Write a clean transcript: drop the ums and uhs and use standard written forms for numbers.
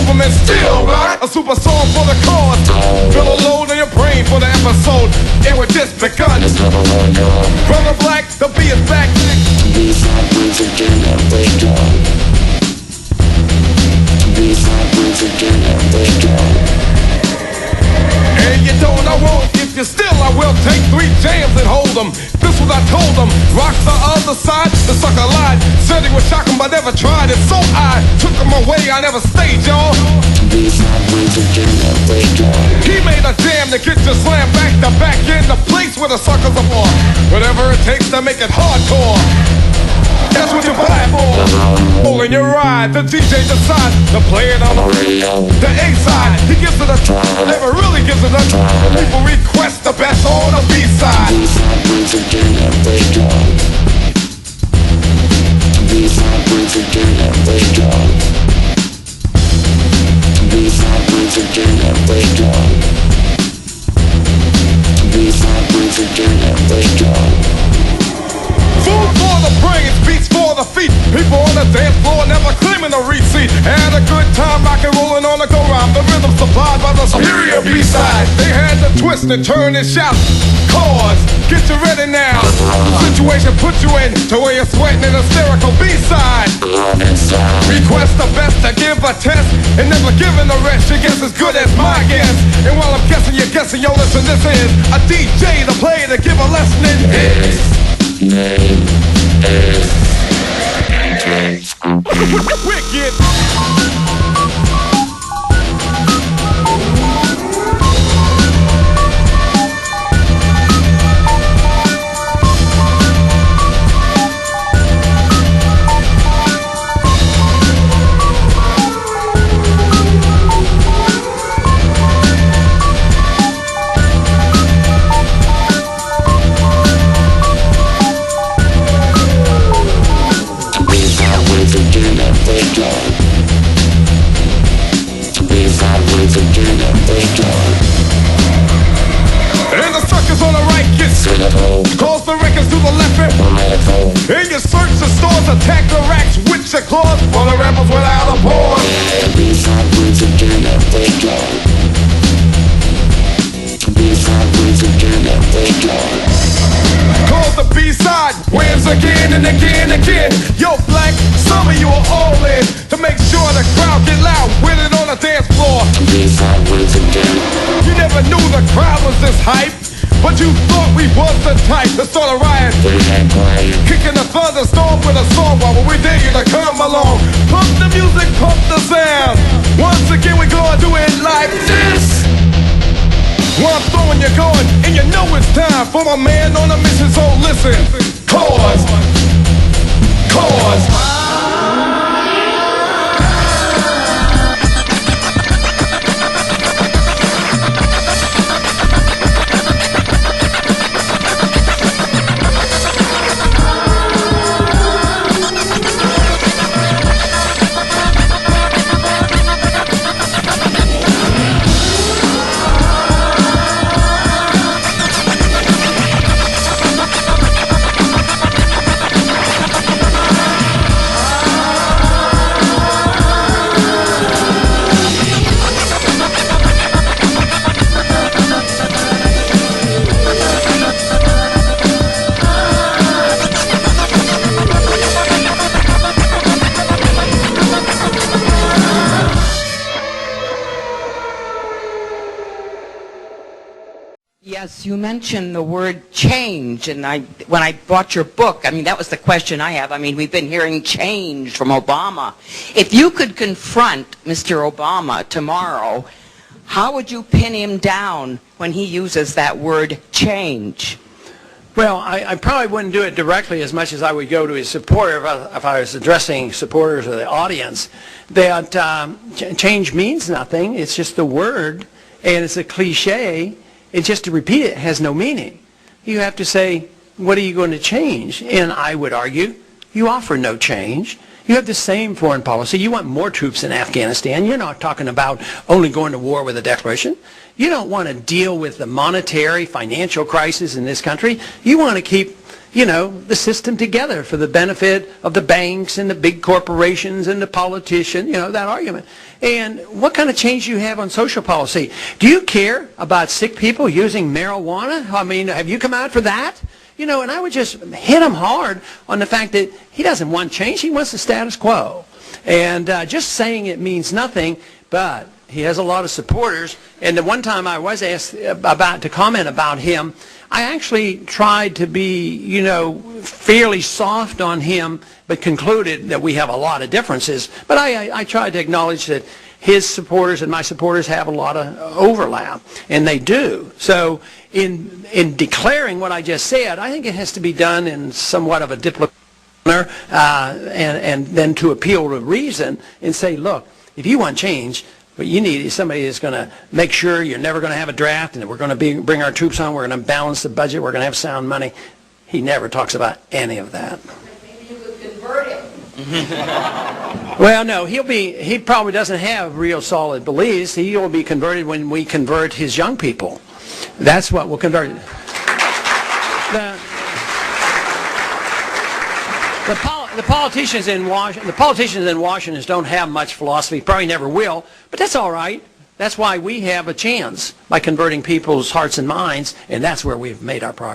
Superman still rock. A super song for the cause. Feel a load in your brain for the episode. It was just begun. Brother Black, the B is back. These hot words again and they go. These hot words again and they go. And you don't, I won't. If you're still, I will take 3 jams and hold them. This was I told them. Rock the other side, the sucker lied. Said he would shock him, but never tried it. So I took him away, I never stayed, y'all. These hot words again and they go. He made a jam to get you slammed back to back in the place where the suckers are for. Whatever it takes to make it hardcore. That's what you buy for. Pulling your ride, the DJ decides to play it on the radio. The A side, he gives it a try, never really gives it a try. People request the best on the B side. These hot words again and they go. These hot words again and they go. These hot words again and they go. These hot words again and they go. Food for the brains, beats for the feet. People on the dance floor never claiming a receipt. Had a good time rockin' rollin' on the go-round. The rhythm supplied by the superior B-side. They had to twist and turn and shout. Cause, get you ready now. Situation put you in to where you're sweating an hysterical B-side. Request the best to give a test and never giving the rest. Your guess as good as my guess. And while I'm guessing, you're guessing. Yo, listen, this is a DJ to play to give a lesson in his name is Wicked. again and they go. These hot words again and they go. And the suckers on the right get cynical. Cause the records to the left and political. And you search the stores, attack the racks with your claws for the rebels without a pause. And these hot words again and they go. These hot words again and they go. Cause the B-side wins again and again and again. Yo, Black, some of you are all in to make sure the crowd get loud with it on the dance floor. These hot words again. You never knew the crowd was this hype, but you thought we was the type to start a riot. Kicking the thunderstorm with a song while we dare you to come along. Pump the music, pump the sound. Once again we gonna do it like this. One throwing you going, and you know it's time for my man on a mission, so listen. Cause. Yes, you mentioned the word change, and when I bought your book, I mean, that was the question I have. I mean, we've been hearing change from Obama. If you could confront Mr. Obama tomorrow, how would you pin him down when he uses that word change? Well, I probably wouldn't do it directly as much as I would go to his supporter if I was addressing supporters of the audience. That change means nothing. It's just a word, and it's a cliche. And just to repeat it has no meaning. You have to say, what are you going to change? And I would argue, you offer no change. You have the same foreign policy. You want more troops in Afghanistan. You're not talking about only going to war with a declaration. You don't want to deal with the monetary, financial crisis in this country. You want to keep, the system together for the benefit of the banks and the big corporations and the politicians, that argument. And what kind of change do you have on social policy? Do you care about sick people using marijuana? I mean, have you come out for that? And I would just hit him hard on the fact that he doesn't want change. He wants the status quo. And just saying it means nothing, but he has a lot of supporters. And the one time I was asked to comment about him, I actually tried to be, fairly soft on him, but concluded that we have a lot of differences. But I tried to acknowledge that his supporters and my supporters have a lot of overlap, and they do. So in declaring what I just said, I think it has to be done in somewhat of a diplomatic manner, and then to appeal to reason and say, look, if you want change, what you need is somebody that's going to make sure you're never going to have a draft, and that we're going to bring our troops home, we're going to balance the budget, we're going to have sound money. He never talks about any of that. Maybe you could convert him. Well, no, he probably doesn't have real solid beliefs. He will be converted when we convert his young people. That's what will convert. The politicians in Washington don't have much philosophy, probably never will, but that's all right. That's why we have a chance by converting people's hearts and minds, and that's where we've made our progress.